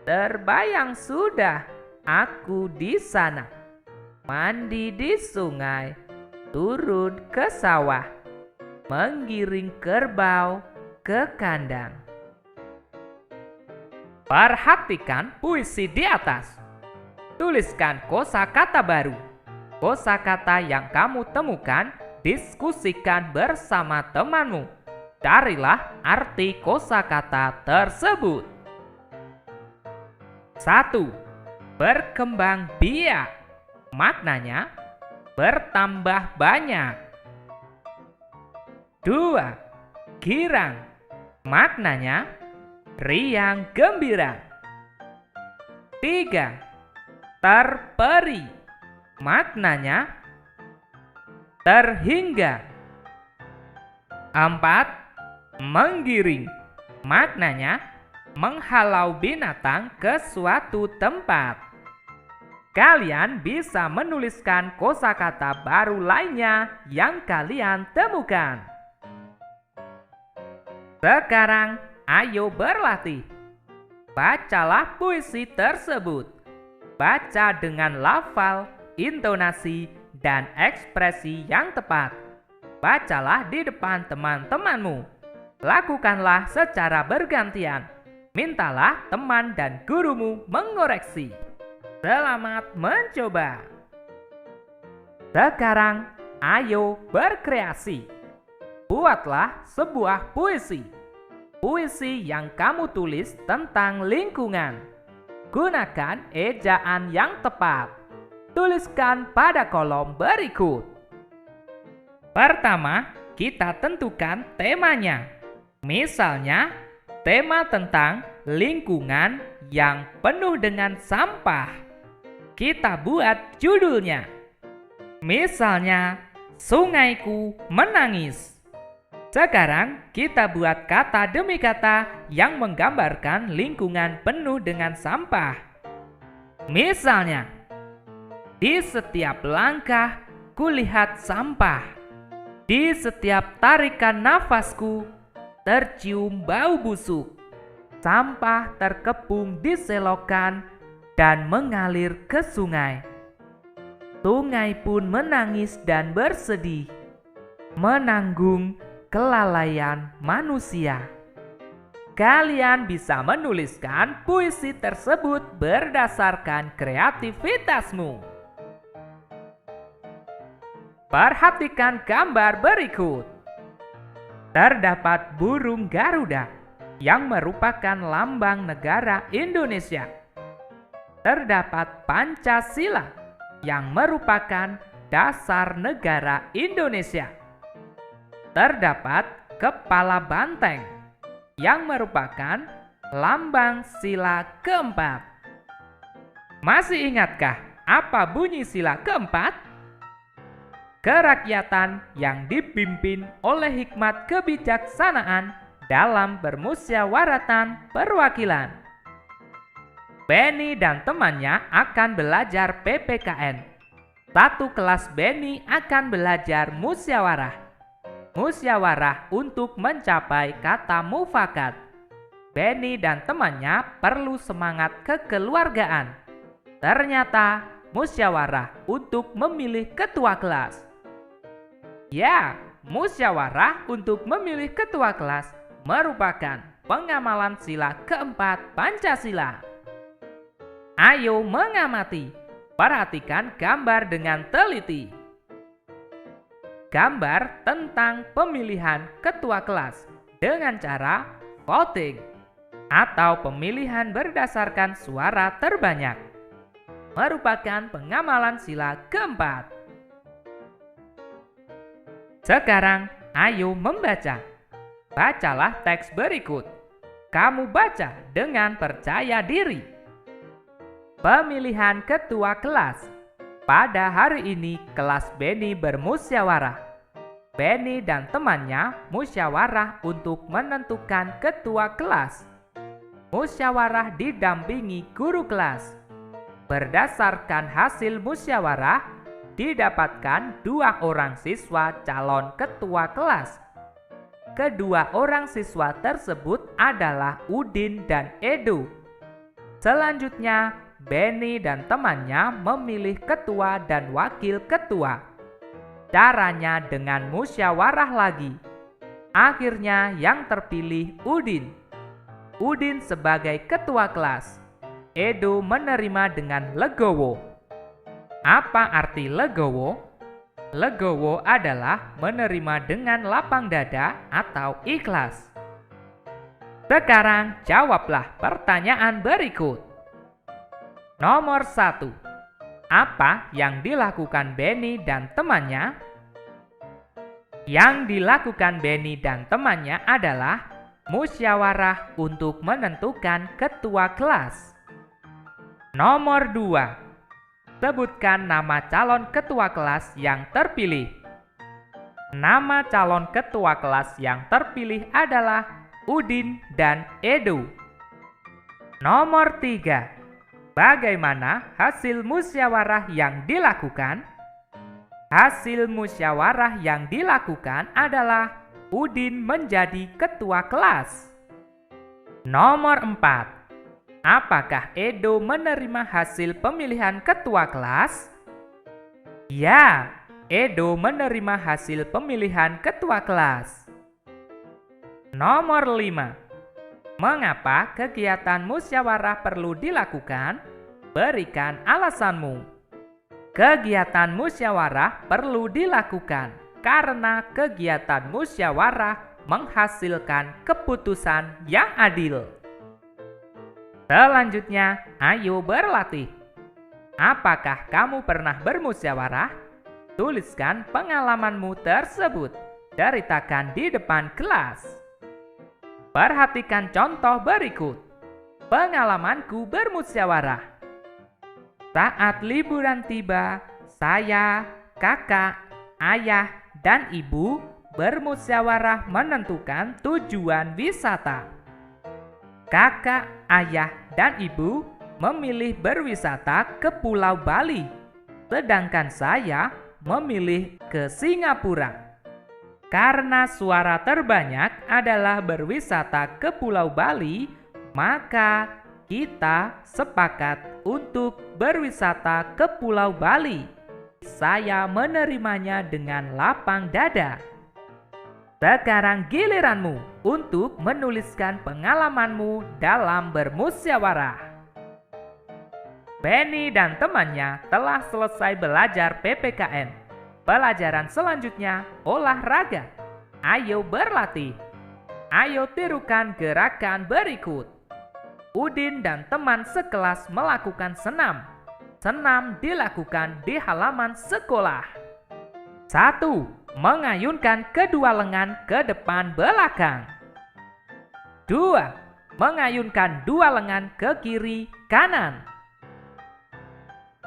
Terbayang sudah aku di sana. Mandi di sungai, turun ke sawah, menggiring kerbau ke kandang. Perhatikan puisi di atas. Tuliskan kosakata baru. Kosakata yang kamu temukan, diskusikan bersama temanmu. Carilah arti kosakata tersebut. 1. Berkembang biak. Maknanya bertambah banyak. 2. Girang. Maknanya riang gembira. 3. Terperi. Maknanya terhingga. 4. Menggiring. Maknanya menghalau binatang ke suatu tempat. Kalian bisa menuliskan kosakata baru lainnya yang kalian temukan. Sekarang, ayo berlatih. Bacalah puisi tersebut. Baca dengan lafal, intonasi, dan ekspresi yang tepat. Bacalah di depan teman-temanmu. Lakukanlah secara bergantian. Mintalah teman dan gurumu mengoreksi. Selamat mencoba. Sekarang, ayo berkreasi. Buatlah sebuah puisi. Puisi yang kamu tulis tentang lingkungan. Gunakan ejaan yang tepat. Tuliskan pada kolom berikut. Pertama, kita tentukan temanya. Misalnya, tema tentang lingkungan yang penuh dengan sampah. Kita buat judulnya. Misalnya, Sungaiku Menangis. Sekarang kita buat kata demi kata yang menggambarkan lingkungan penuh dengan sampah. Misalnya, di setiap langkah kulihat sampah. Di setiap tarikan nafasku tercium bau busuk. Sampah terkepung di selokan dan mengalir ke sungai. Sungai pun menangis dan bersedih, menanggung kelalaian manusia. Kalian bisa menuliskan puisi tersebut berdasarkan kreativitasmu. Perhatikan gambar berikut. Terdapat burung Garuda yang merupakan lambang negara Indonesia. Terdapat Pancasila yang merupakan dasar negara Indonesia. Terdapat kepala banteng yang merupakan lambang sila keempat. Masih ingatkah apa bunyi sila keempat? Kerakyatan yang dipimpin oleh hikmat kebijaksanaan dalam permusyawaratan perwakilan. Benny dan temannya akan belajar PPKN. Satu kelas Benny akan belajar musyawarah. Musyawarah untuk mencapai kata mufakat. Benny dan temannya perlu semangat kekeluargaan. Ternyata musyawarah untuk memilih ketua kelas. Ya, musyawarah untuk memilih ketua kelas merupakan pengamalan sila keempat Pancasila. Ayo mengamati. Perhatikan gambar dengan teliti. Gambar tentang pemilihan ketua kelas dengan cara voting atau pemilihan berdasarkan suara terbanyak. Merupakan pengamalan sila keempat. Sekarang, ayo membaca. Bacalah teks berikut. Kamu baca dengan percaya diri. Pemilihan ketua kelas. Pada hari ini kelas Benny bermusyawarah. Benny dan temannya musyawarah untuk menentukan ketua kelas. Musyawarah didampingi guru kelas. Berdasarkan hasil musyawarah, didapatkan 2 orang siswa calon ketua kelas. Kedua orang siswa tersebut adalah Udin dan Edo. Selanjutnya, Benny dan temannya memilih ketua dan wakil ketua. Caranya dengan musyawarah lagi. Akhirnya yang terpilih Udin. Udin sebagai ketua kelas. Edo menerima dengan legowo. Apa arti legowo? Legowo adalah menerima dengan lapang dada atau ikhlas. Sekarang jawablah pertanyaan berikut. Nomor 1. Apa yang dilakukan Benny dan temannya? Yang dilakukan Benny dan temannya adalah musyawarah untuk menentukan ketua kelas. Nomor 2. Sebutkan nama calon ketua kelas yang terpilih. Nama calon ketua kelas yang terpilih adalah Udin dan Edo. Nomor 3. Bagaimana hasil musyawarah yang dilakukan? Hasil musyawarah yang dilakukan adalah Udin menjadi ketua kelas. Nomor 4. Apakah Edo menerima hasil pemilihan ketua kelas? Ya, Edo menerima hasil pemilihan ketua kelas. Nomor 5. Mengapa kegiatan musyawarah perlu dilakukan? Berikan alasanmu. Kegiatan musyawarah perlu dilakukan karena kegiatan musyawarah menghasilkan keputusan yang adil. Selanjutnya, ayo berlatih. Apakah kamu pernah bermusyawarah? Tuliskan pengalamanmu tersebut. Ceritakan di depan kelas. Perhatikan contoh berikut. Pengalamanku bermusyawarah. Saat liburan tiba, saya, kakak, ayah, dan ibu bermusyawarah menentukan tujuan wisata. Kakak, ayah, dan ibu memilih berwisata ke Pulau Bali, sedangkan saya memilih ke Singapura. Karena suara terbanyak adalah berwisata ke Pulau Bali, maka kita sepakat untuk berwisata ke Pulau Bali. Saya menerimanya dengan lapang dada. Sekarang giliranmu untuk menuliskan pengalamanmu dalam bermusyawarah. Benny dan temannya telah selesai belajar PPKN. Pelajaran selanjutnya olahraga. Ayo berlatih. Ayo tirukan gerakan berikut. Udin dan teman sekelas melakukan senam. Senam dilakukan di halaman sekolah. 1. Mengayunkan kedua lengan ke depan belakang. 2. Mengayunkan dua lengan ke kiri kanan.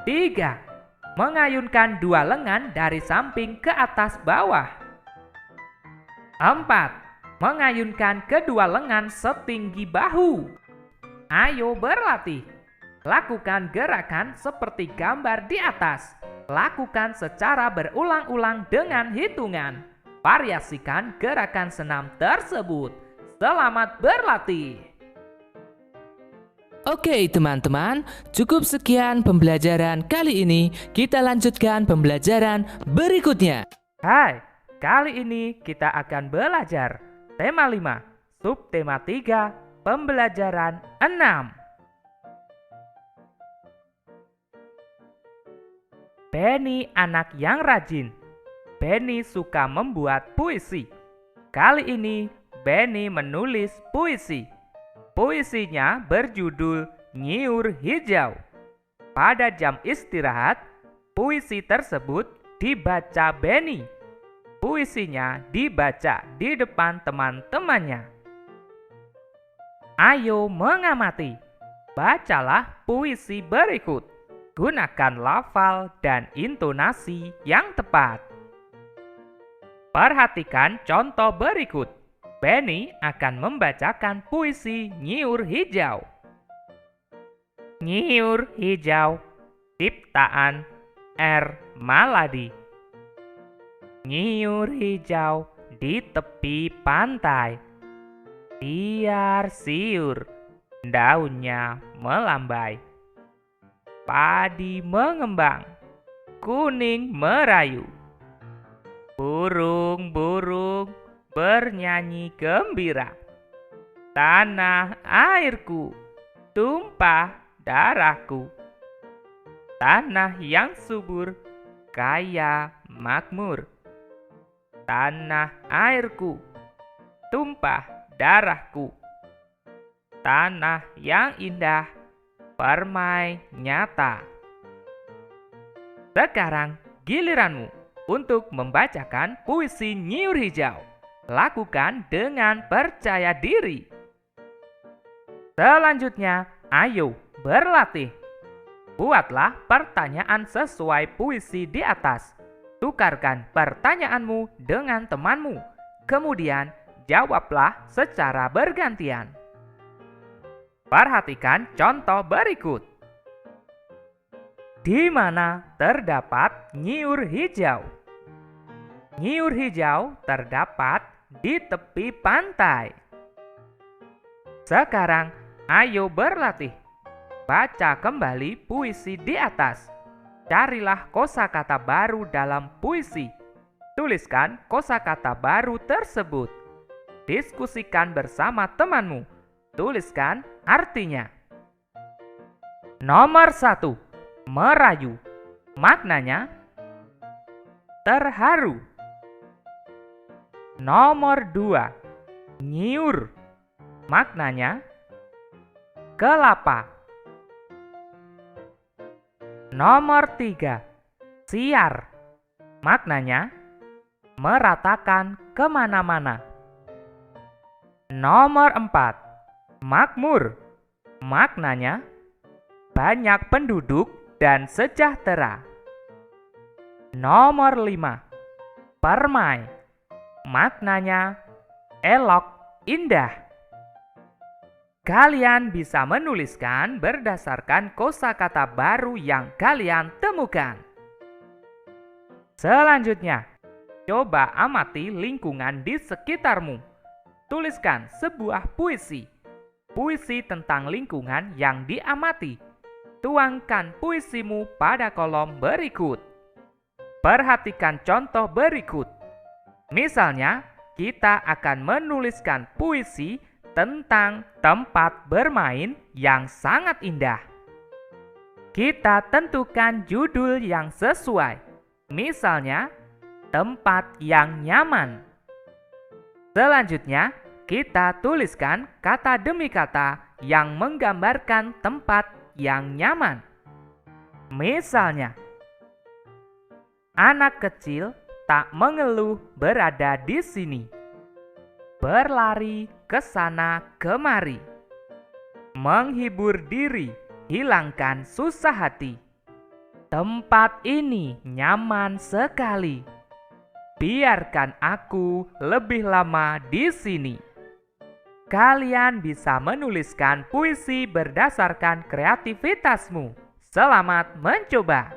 3. Mengayunkan dua lengan dari samping ke atas bawah. 4. Mengayunkan kedua lengan setinggi bahu. Ayo berlatih. Lakukan gerakan seperti gambar di atas. Lakukan secara berulang-ulang dengan hitungan. Variasikan gerakan senam tersebut. Selamat berlatih. Oke teman-teman, cukup sekian pembelajaran kali ini. Kita lanjutkan pembelajaran berikutnya. Hai, kali ini kita akan belajar tema 5, subtema 3, pembelajaran 6. Benny anak yang rajin. Benny suka membuat puisi. Kali ini Benny menulis puisi. Puisinya berjudul Nyiur Hijau. Pada jam istirahat, puisi tersebut dibaca Benny. Puisinya dibaca di depan teman-temannya. Ayo mengamati. Bacalah puisi berikut. Gunakan lafal dan intonasi yang tepat. Perhatikan contoh berikut. Benny akan membacakan puisi Nyiur Hijau. Nyiur hijau, ciptaan R. Maladi. Nyiur hijau di tepi pantai. Siar siur, daunnya melambai. Padi mengembang, kuning merayu. Burung-burung bernyanyi gembira. Tanah airku, tumpah darahku. Tanah yang subur, kaya makmur. Tanah airku, tumpah darahku. Tanah yang indah, permai nyata. Sekarang giliranmu untuk membacakan puisi Nyiur Hijau. Lakukan dengan percaya diri. Selanjutnya, ayo berlatih. Buatlah pertanyaan sesuai puisi di atas. Tukarkan pertanyaanmu dengan temanmu. Kemudian, jawablah secara bergantian. Perhatikan contoh berikut. Di mana terdapat nyiur hijau? Nyiur hijau terdapat di tepi pantai. Sekarang, ayo berlatih. Baca kembali puisi di atas. Carilah kosakata baru dalam puisi. Tuliskan kosakata baru tersebut. Diskusikan bersama temanmu. Tuliskan artinya. Nomor 1. Merayu. Maknanya terharu. Nomor 2. Nyiur. Maknanya kelapa. Nomor 3. Siar. Maknanya meratakan kemana-mana. Nomor 4. Makmur. Maknanya banyak penduduk dan sejahtera. Nomor 5. Permai. Maknanya elok, indah. Kalian bisa menuliskan berdasarkan kosakata baru yang kalian temukan. Selanjutnya, coba amati lingkungan di sekitarmu. Tuliskan sebuah puisi. Puisi tentang lingkungan yang diamati. Tuangkan puisimu pada kolom berikut. Perhatikan contoh berikut. Misalnya, kita akan menuliskan puisi tentang tempat bermain yang sangat indah. Kita tentukan judul yang sesuai. Misalnya, tempat yang nyaman. Selanjutnya, kita tuliskan kata demi kata yang menggambarkan tempat yang nyaman. Misalnya, anak kecil tak mengeluh berada di sini. Berlari ke sana kemari. Menghibur diri, hilangkan susah hati. Tempat ini nyaman sekali. Biarkan aku lebih lama di sini. Kalian bisa menuliskan puisi berdasarkan kreativitasmu. Selamat mencoba.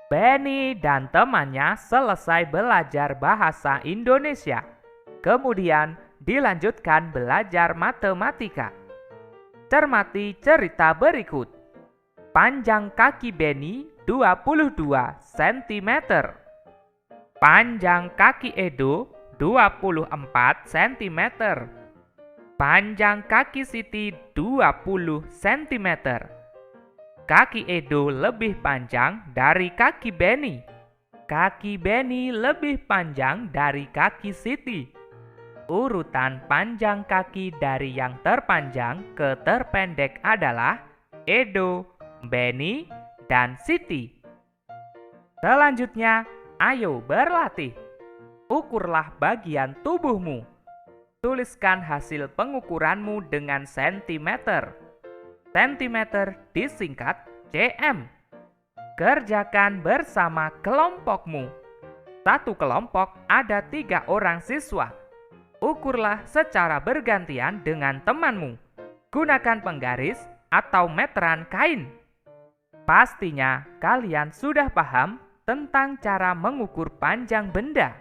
Benny dan temannya selesai belajar bahasa Indonesia. Kemudian dilanjutkan belajar matematika. Cermati cerita berikut. Panjang kaki Benny 22 cm. Panjang kaki Edo 24 cm. Panjang kaki Siti 20 cm. Kaki Edo lebih panjang dari kaki Benny. Kaki Benny lebih panjang dari kaki Siti. Urutan panjang kaki dari yang terpanjang ke terpendek adalah Edo, Benny, dan Siti. Selanjutnya, ayo berlatih. Ukurlah bagian tubuhmu. Tuliskan hasil pengukuranmu dengan sentimeter. Sentimeter disingkat cm. Kerjakan bersama kelompokmu. Satu kelompok ada 3 orang siswa. Ukurlah secara bergantian dengan temanmu. Gunakan penggaris atau meteran kain. Pastinya kalian sudah paham tentang cara mengukur panjang benda.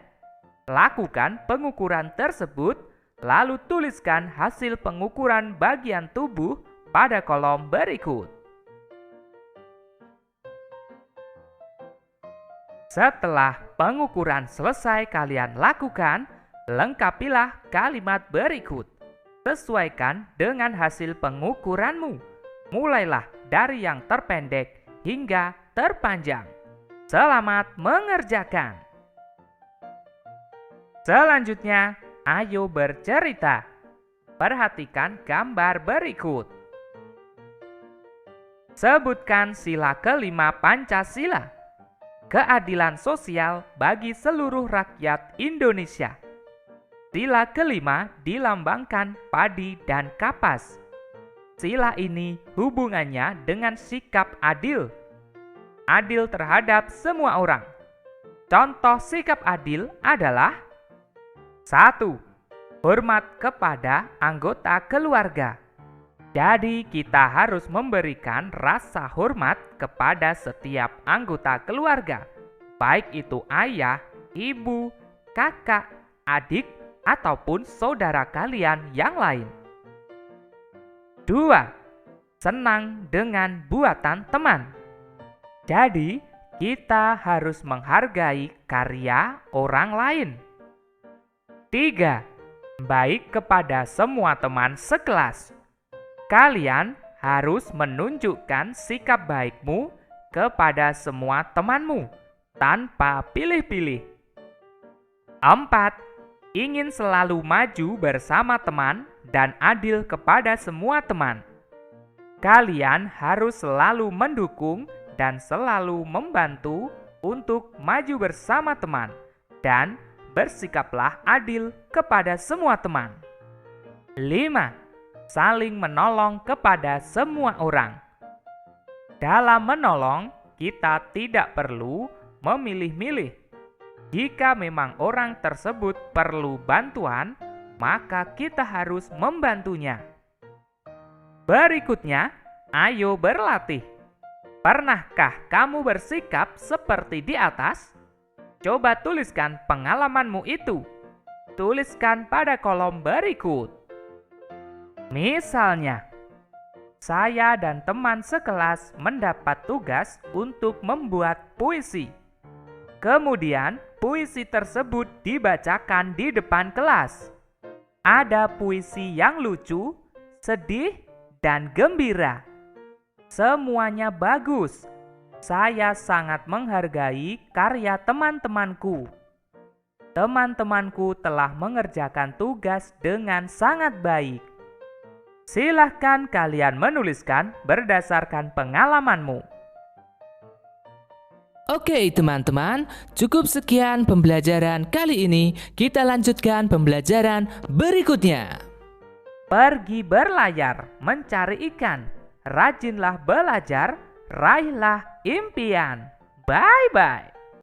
Lakukan pengukuran tersebut, lalu tuliskan hasil pengukuran bagian tubuh pada kolom berikut. Setelah pengukuran selesai kalian lakukan, lengkapilah kalimat berikut. Sesuaikan dengan hasil pengukuranmu. Mulailah dari yang terpendek hingga terpanjang. Selamat mengerjakan. Selanjutnya, ayo bercerita. Perhatikan gambar berikut. Sebutkan sila kelima Pancasila. Keadilan sosial bagi seluruh rakyat Indonesia. Sila kelima dilambangkan padi dan kapas. Sila ini hubungannya dengan sikap adil. Adil terhadap semua orang. Contoh sikap adil adalah 1. Hormat kepada anggota keluarga. Jadi kita harus memberikan rasa hormat kepada setiap anggota keluarga, baik itu ayah, ibu, kakak, adik, ataupun saudara kalian yang lain. 2. Senang dengan buatan teman. Jadi, kita harus menghargai karya orang lain. 3. Baik kepada semua teman sekelas. Kalian harus menunjukkan sikap baikmu kepada semua temanmu tanpa pilih-pilih. 4. Ingin selalu maju bersama teman dan adil kepada semua teman. Kalian harus selalu mendukung dan selalu membantu untuk maju bersama teman dan bersikaplah adil kepada semua teman. 5. Saling menolong kepada semua orang. Dalam menolong, kita tidak perlu memilih-milih. Jika memang orang tersebut perlu bantuan, maka kita harus membantunya. Berikutnya, ayo berlatih. Pernahkah kamu bersikap seperti di atas? Coba tuliskan pengalamanmu itu. Tuliskan pada kolom berikut. Misalnya, saya dan teman sekelas mendapat tugas untuk membuat puisi. Kemudian, puisi tersebut dibacakan di depan kelas. Ada puisi yang lucu, sedih, dan gembira. Semuanya bagus. Saya sangat menghargai karya teman-temanku. Teman-temanku telah mengerjakan tugas dengan sangat baik. Silahkan kalian menuliskan berdasarkan pengalamanmu. Oke teman-teman, cukup sekian pembelajaran kali ini. Kita lanjutkan pembelajaran berikutnya. Pergi berlayar, mencari ikan. Rajinlah belajar, raihlah impian. Bye-bye.